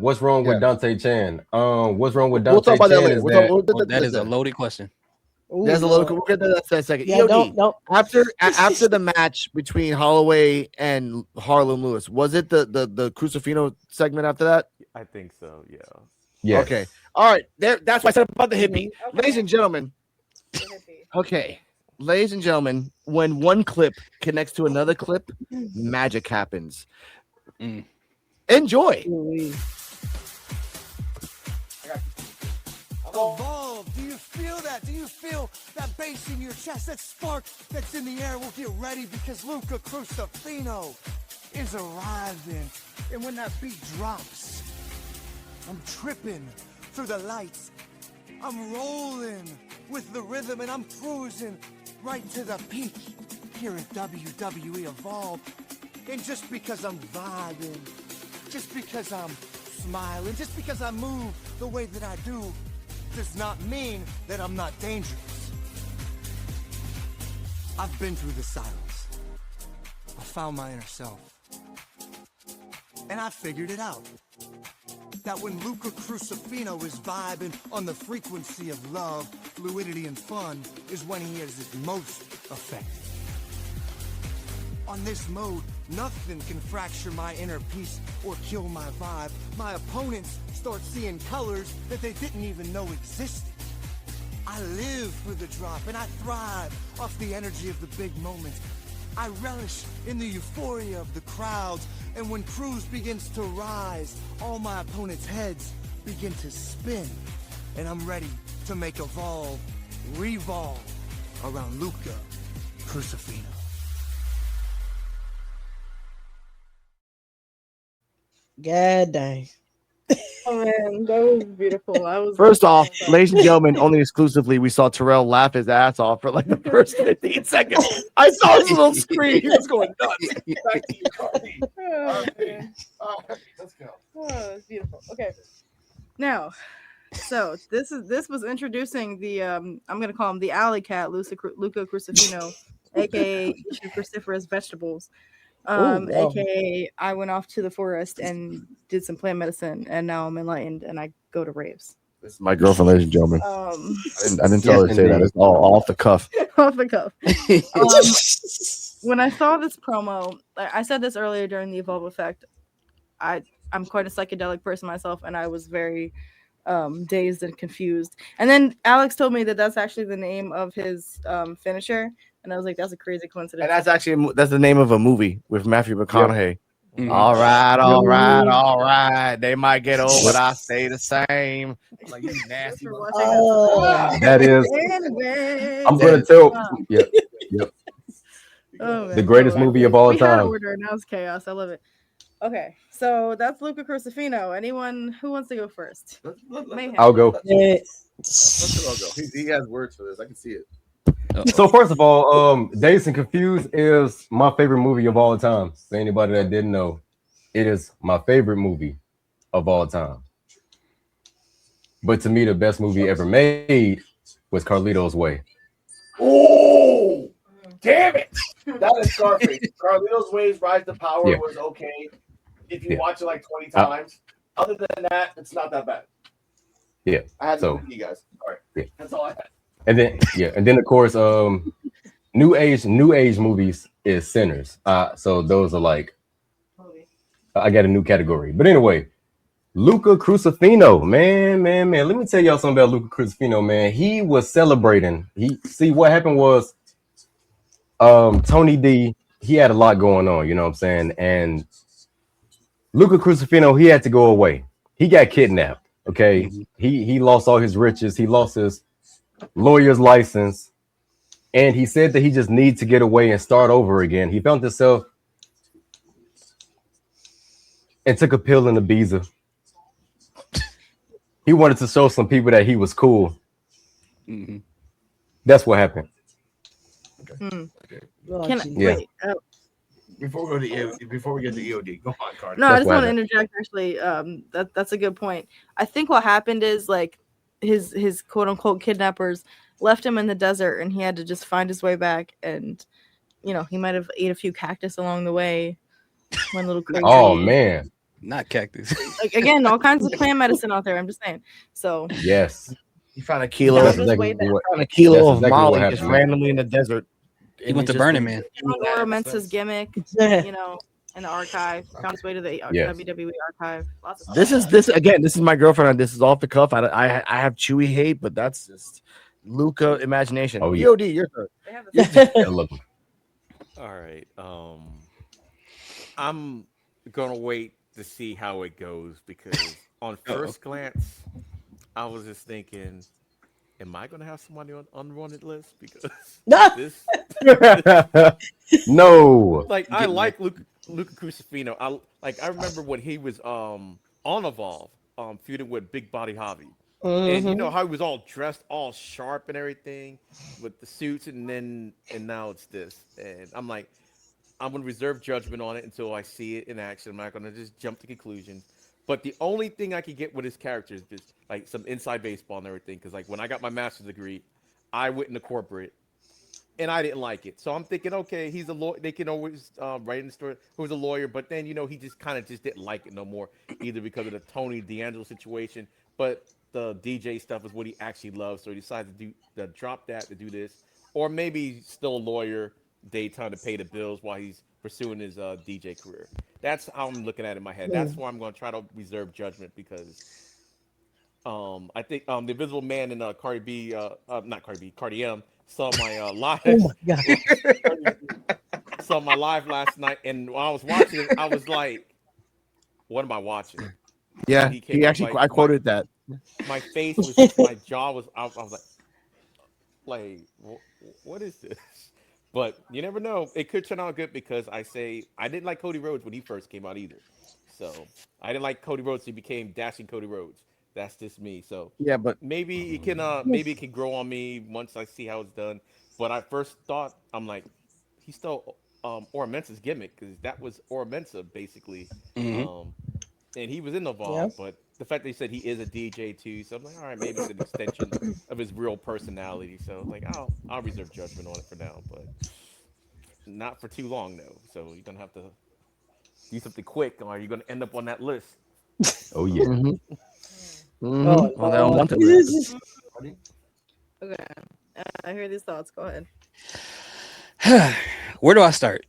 What's wrong Yeah. with Dante Chan? What's wrong with We'll talk Dante about that Chan later. is that That is a loaded question. Ooh, There's a Lord. little. We'll get to that in a second. Yeah, EOD. don't. After the match between Holloway and Harlem Lewis, was it the Crusifino segment after that? I think so. Yeah. yes. Okay. All right. There. That's why I said about the hippie, Okay. ladies and gentlemen. Okay, ladies and gentlemen, when one clip connects to another clip, magic happens. Mm. Enjoy. Ooh-wee. Evolve. Do you feel that? Do you feel that bass in your chest? That spark that's in the air? Well, get ready because Luca Crusifino is arriving. And when that beat drops, I'm tripping through the lights. I'm rolling with the rhythm and I'm cruising right to the peak here at WWE Evolve. And just because I'm vibing, just because I'm smiling, just because I move the way that I do, does not mean that I'm not dangerous. I've been through the silence. I found my inner self. And I figured it out. That when Luca Crusifino is vibing on the frequency of love, fluidity, and fun is when he is his most effective. On this mode, nothing can fracture my inner peace or kill my vibe. My opponents start seeing colors that they didn't even know existed. I live for the drop and I thrive off the energy of the big moments. I relish in the euphoria of the crowds, and when Cruz begins to rise, all my opponents' heads begin to spin, and I'm ready to make Evolve revolve around Luca Crusifino. God dang. Oh man, that was beautiful. I was First off, ladies and gentlemen, only exclusively, we saw Terrell laugh his ass off for like the first 15 seconds. I saw his little screen. He was going nuts. Back to you, Carly. Oh, man. All right, let's go. Oh, it's beautiful. Okay. Now, so this was introducing the I'm gonna call him the alley cat, Luca Crusifino, aka cruciferous vegetables. Wow. Aka I went off to the forest and did some plant medicine, and now I'm enlightened and I go to raves. This is my girlfriend, ladies and gentlemen. I didn't tell her to say that. It's all off the cuff. Off the cuff. When I saw this promo, I said this earlier during the Evolve Effect. I'm quite a psychedelic person myself, and I was very dazed and confused. And then Alex told me that that's actually the name of his finisher, and I was like, that's a crazy coincidence. And that's the name of a movie with Matthew McConaughey. Yep. Mm-hmm. All right. They might get old, but I stay the same. I'm like, you nasty. That is. I'm gonna tell. Yep. Oh, The greatest movie of all we had time. order, now it's chaos. I love it. Okay, so that's Luca Crusifino. Anyone who wants to go first? I'll go. He has words for this. I can see it. So first of all, Dazed and Confused is my favorite movie of all time. For anybody that didn't know, it is my favorite movie of all time. But to me, the best movie ever made was Carlito's Way. Oh, damn it! That is Scarface. Carlito's Way's Rise to Power was okay if you watch it like 20 times. Other than that, it's not that bad. Yeah. I had to you guys. All right. Yeah. That's all I had. And then of course, new age movies is Sinners. So those are like, I got a new category. But anyway, Luca Crusifino, man. Let me tell y'all something about Luca Crusifino, man. He was celebrating. What happened was, Tony D, he had a lot going on, you know what I'm saying? And Luca Crusifino, he had to go away. He got kidnapped. Okay. Mm-hmm. He lost all his riches. He lost his lawyer's license. And he said that he just needs to get away and start over again. He found himself and took a pill in Ibiza. He wanted to show some people that he was cool. Mm-hmm. That's what happened. Okay. Wait, before we get to EOD, go on, Cardi. No, I just want to interject. Actually, that's a good point. I think what happened is like his quote unquote kidnappers left him in the desert, and he had to just find his way back. And he might have ate a few cactus along the way. One little crazy. Oh man, Not cactus. Like again, all kinds of plant medicine out there. I'm just saying. So Yes, You found a kilo. that's That was way exactly what. Found a kilo That's of exactly what Molly happened just to me. randomly in the desert. He went to Burning Man. Laura Mensa's gimmick, you know, in the archive. Found his way to the Yes. WWE archive. Lots of This is again. This is my girlfriend. And this is off the cuff. I have Chewy hate, but that's just Luca imagination. Oh, yeah. EOD, your turn. They have the I love them. All right. I'm gonna wait to see how it goes because on first glance, I was just thinking, am I gonna have somebody on unwanted list? Because this, No. like, I like Luca Crusifino. I remember when he was on Evolve, feuding with Big Body Hobby. And you know how he was all dressed, all sharp and everything, with the suits, and now it's this, and I'm like, I'm gonna reserve judgment on it until I see it in action. I'm not gonna just jump to conclusions. But the only thing I could get with his character is just like some inside baseball and everything. Because like when I got my master's degree, I went into corporate, and I didn't like it. So I'm thinking, okay, he's a lawyer. They can always write in the story who was a lawyer, but then he just kind of just didn't like it no more, either because of the Tony D'Angelo situation, but the DJ stuff is what he actually loves. So he decided to drop that to do this, or maybe he's still a lawyer, daytime to pay the bills while he's pursuing his DJ career. That's how I'm looking at it in my head. That's why I'm going to try to reserve judgment because I think the Invisible Man and Cardi B, not Cardi B, Cardi M saw my live. Oh my god. Saw my live last night, and while I was watching it, I was like, "What am I watching?" Yeah, He came he up, actually. like, I quoted that. My face was just, my jaw was. I was like, what is this? But you never know. It could turn out good because I didn't like Cody Rhodes when he first came out either. So I didn't like Cody Rhodes. He became dashing Cody Rhodes. That's just me. So Yeah, but maybe it can grow on me once I see how it's done. But I first thought, I'm like, he stole Oramensa's gimmick because that was Oramensa basically. Mhm. And he was in the vault, Yep. but the fact that he said he is a DJ too, so I'm like, all right, maybe it's an extension of his real personality. So like, I'll reserve judgment on it for now, but not for too long though. So you're gonna have to do something quick, or you're gonna end up on that list. Oh yeah. Oh, Well, they don't want to. Jesus. Okay. I hear these thoughts. Go ahead. Where do I start?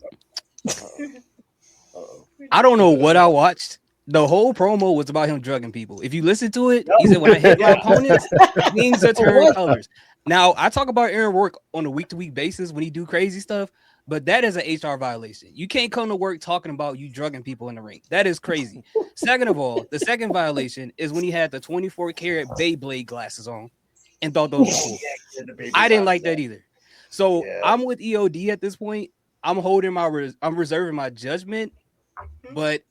I don't know what I watched. The whole promo was about him drugging people. If you listen to it, he said, when I hit my opponents, things are turning colors. Now, I talk about Aaron Work on a week-to-week basis when he do crazy stuff, but that is an HR violation. You can't come to work talking about you drugging people in the ring. That is crazy. Second of all, the second violation is when he had the 24-karat Beyblade glasses on and thought those were cool. I didn't like that either. So I'm with EOD at this point. I'm reserving my judgment, but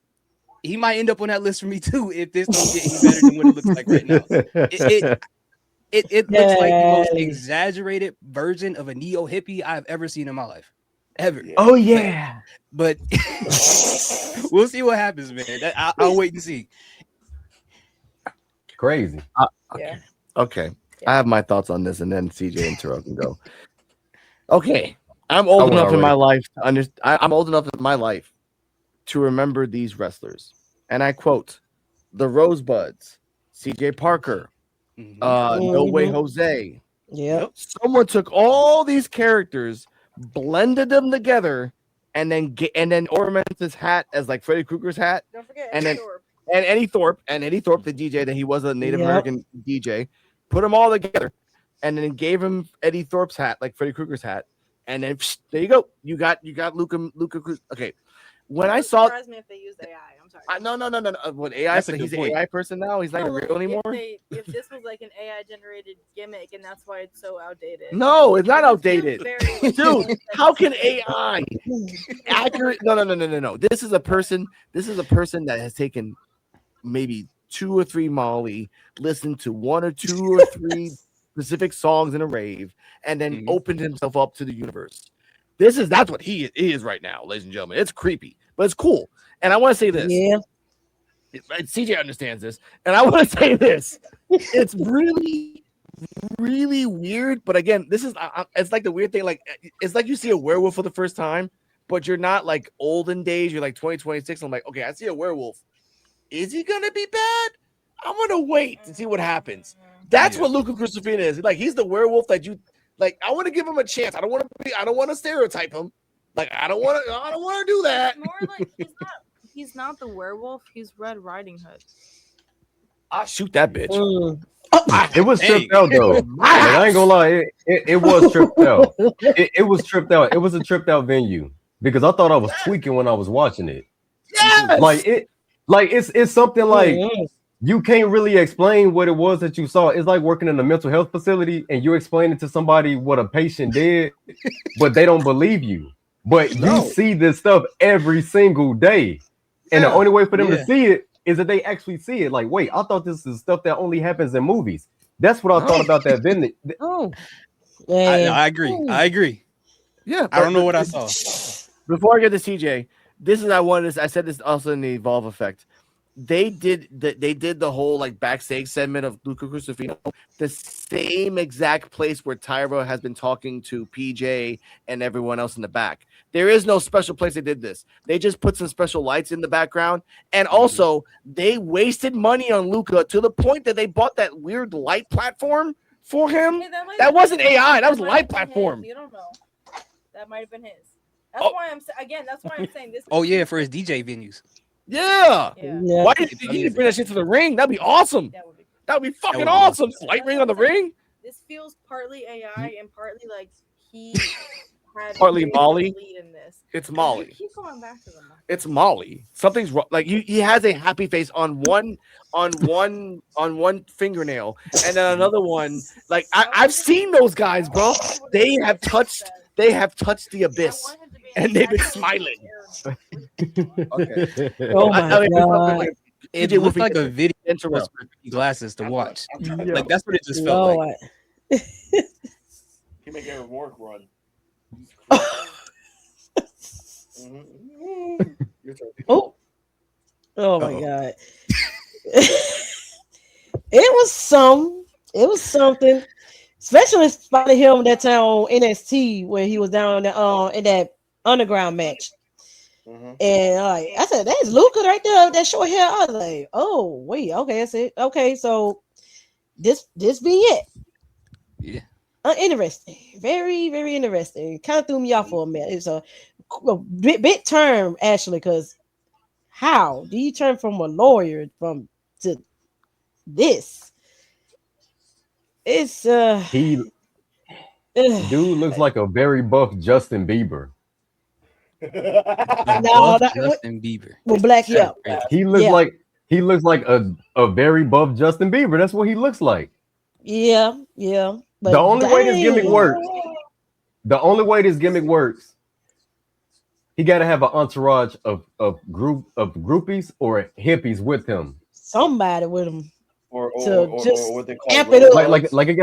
he might end up on that list for me too if this don't get any better than what it looks like right now. It looks like the most exaggerated version of a neo hippie I've ever seen in my life, ever. Oh yeah, but we'll see what happens, man. I'll wait and see. Crazy. Okay. I have my thoughts on this, and then CJ and Terrell can go. Okay, I'm old enough in my life to understand. I'm old enough in my life to remember these wrestlers, and I quote: the Rosebuds, CJ Parker, No Way Jose. Yep. Someone took all these characters, blended them together, and then ornamented his hat as like Freddy Krueger's hat. Don't forget And Eddie then- Thorpe. And Eddie Thorpe, the DJ, that he was a Native American DJ, put them all together, and then gave him Eddie Thorpe's hat, like Freddy Krueger's hat, and then there you go. You got Luca Cruz. Okay, when I saw, Surprise me if they used AI. I'm sorry. no. What AI? That's a good He's an point. AI person now. He's not No, real anymore. If this was like an AI generated gimmick and that's why it's so outdated. No, it's not It feels outdated. very- Dude, how can AI accurate? No. This is a person that has taken maybe 2 or 3 Molly, listened to 1 or 2 or 3 specific songs in a rave, and then opened himself up to the universe. That's what he is right now, ladies and gentlemen. It's creepy, but it's cool. And I want to say this. Yeah. CJ understands this, and I want to say this. It's really, really weird. But again, this is it's like the weird thing. Like it's like you see a werewolf for the first time, but you're not like olden days. You're like 2026. I'm like, okay, I see a werewolf. is he gonna be bad? I'm gonna wait and see what happens. That's what Luca Crusifino is. Like he's the werewolf that you like. I want to give him a chance. I don't want to stereotype him. Like I don't want to do that. More like he's not the werewolf. He's Red Riding Hood. I'll shoot that bitch. It was tripped out though. Like, I ain't gonna lie, it was tripped out. It was tripped out. It was a tripped out venue because I thought I was tweaking when I was watching it. Yes! Like it's something like you can't really explain what it was that you saw. It's like working in a mental health facility and you explaining to somebody what a patient did, but they don't believe you. But you see this stuff every single day, and the only way for them to see it is that they actually see it. Like, wait, I thought this is stuff that only happens in movies. That's what I thought about that venue. I agree. Yeah, I don't know what I saw. Before I get to CJ, this is I said this also in the Evolve effect. They did the whole like backstage segment of Luca Crusifino, the same exact place where Tyro has been talking to PJ and everyone else in the back. There is no special place they did this. They just put some special lights in the background, and also they wasted money on Luca to the point that they bought that weird light platform for him. Hey, that wasn't AI. That was light platform. You don't know. That might have been his. That's why That's why I'm saying this. Oh yeah, for his DJ venues. Yeah. Why did you bring that shit to the ring? That'd be awesome. That would be fucking awesome. Light ring on the ring. This feels partly AI and partly like he had partly Molly. Lead in this. It's Molly. Keep going back to them. It's Molly. Something's wrong. Like he has a happy face on one fingernail, and then another one. Like I've seen those guys, bro. They have touched the abyss, and they've been smiling. Okay. Oh my god! It looked like a video with glasses to watch. Like that's what it just felt like. He make Aaron Warwick run. Oh my god! It was something. Especially spotted him that time on NXT where he was down in that underground match. And I said, "That's Luca right there, that short hair." I was like, "Oh wait, okay, that's it. Okay, so this be it." Yeah. Interesting, very very interesting. Kind of threw me off for a minute. It's a bit term actually, because how do you turn from a lawyer to this? It's dude looks like a very buff Justin Bieber. Justin Bieber. Well, black, yeah. He looks like a very buff Justin Bieber. That's what he looks like. Yeah. But the only way this gimmick works, he got to have an entourage of groupies or hippies with him. Somebody with him. Or what they call amp it up. Like it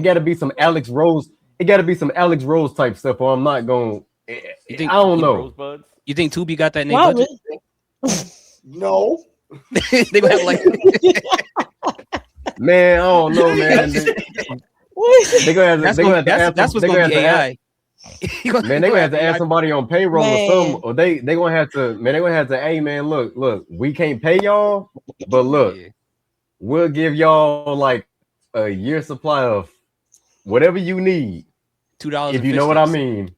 gotta be some Alex Rose. It gotta be some Alex Rose type stuff, or I'm not going. I don't know. You think Tubi got that name? No. They gonna have like. Man, I don't know, man. They gonna have to ask. That's what's gonna be AI. Man, they gonna have to ask somebody on payroll or something, or they gonna have to. Man, they gonna have to. Hey, man, look, we can't pay y'all, but look. Yeah. We'll give y'all like a year supply of whatever you need. $2 if you know what I mean.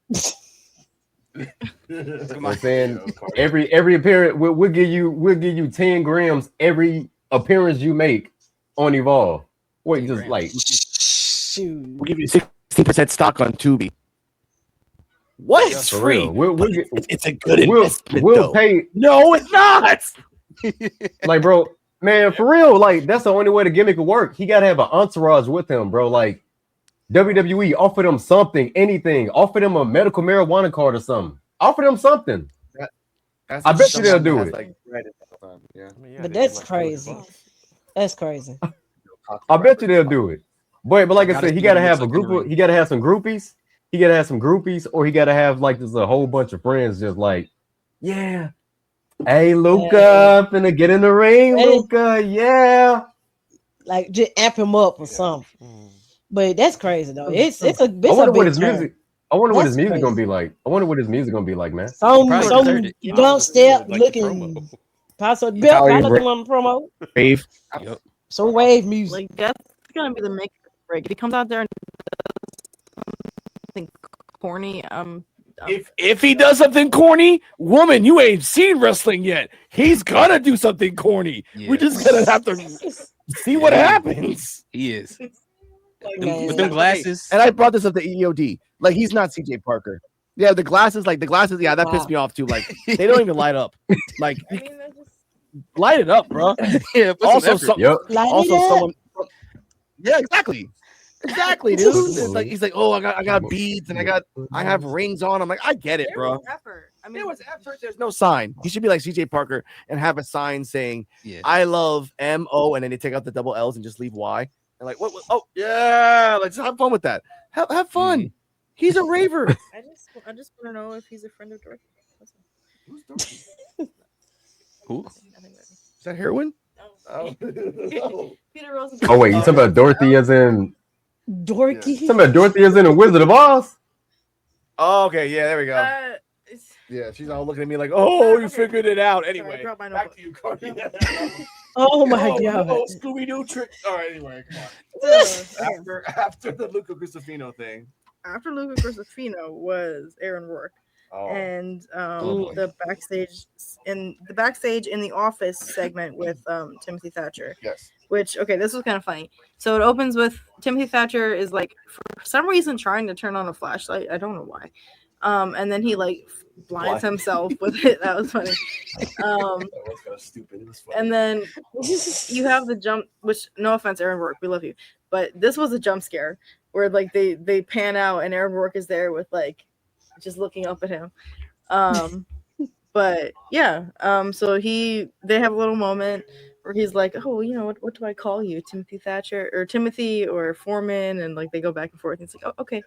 I'm saying every appearance we'll give you 10 grams every appearance you make on Evolve. Wait, just like we'll give you 60% stock on Tubi. What? It's free. It's a good investment. We'll pay. No, it's not. Like, bro. Man, for real, like that's the only way the gimmick will work. He gotta have an entourage with him, bro. Like WWE, offer them something, anything. Offer them a medical marijuana card or something. Offer them something. I bet you they'll do it. Like, but that's crazy. That's crazy. I bet you they'll do it. But like I said, he gotta have a group. He gotta have some groupies. He gotta have some groupies, or he gotta have like just a whole bunch of friends, just like, yeah. Hey, Luca, finna get in the ring, Luca. Yeah, like just amp him up or something. But that's crazy though. It's a. I wonder what his music. I wonder what his music gonna be like. I wonder what his music gonna be like, man. Some dump step looking. Paso Bill, Paso doing a promo. Wave. Yep. So wave music. Like that's gonna be the make or break. If he comes out there and does something corny, If he does something corny, woman, you ain't seen wrestling yet. He's gonna do something corny. We just gotta have to see what happens. He is. Man. With them glasses. And I brought this up to EOD. Like he's not CJ Parker. Yeah, the glasses, yeah, that pissed me off too. Like they don't even light up. Like I mean, they're just... light it up, bro. Yeah, Also, Light also it up. someone. Yeah, exactly, dude. It's like he's like, oh, I got beads and I have rings on. I'm like, I get it, There bro. was effort. I mean, There was effort. There's no sign. He should be like CJ Parker and have a sign saying, Yeah. "I love M.O." and then they take out the double L's and just leave Y. And like, what? Oh, yeah. Let's have fun with that. Have fun. He's a raver. I just want to know if he's a friend of Dorothy. Who's Dorothy? Who? Is that heroin? Oh. Peter Rose. Oh wait, you talking about Dorothy as in? Dorky. You talking about Dorothy as in a Wizard of Oz? Oh, okay. Yeah, there we go. Yeah, she's all looking at me like, oh, you figured it out. Anyway, Back to you, Cardi. Oh my god. No, Scooby-Doo trick. All right, anyway, come on. After the Luca Crusifino thing. After Luca Crusifino was Aaron Rourke. Oh. And boy. the backstage in the office segment with Timothy Thatcher. Yes. Which, okay, this was kind of funny. So it opens with Timothy Thatcher is like for some reason trying to turn on a flashlight. I don't know why. And then he like blinds himself with it. That was funny. That was kind of stupid. It was funny. And then you have the jump, which no offense, Aaron Rourke, we love you, but this was a jump scare where like they pan out and Aaron Rourke is there with like just looking up at him. But yeah, so they have a little moment where he's like, oh, you know, what do I call you? Timothy Thatcher or Timothy or Foreman? And like they go back and forth. And it's like, oh, okay.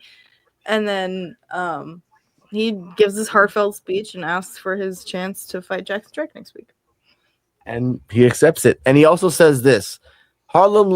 And then he gives his heartfelt speech and asks for his chance to fight Jackson Drake next week. And he accepts it. And he also says this, Harlem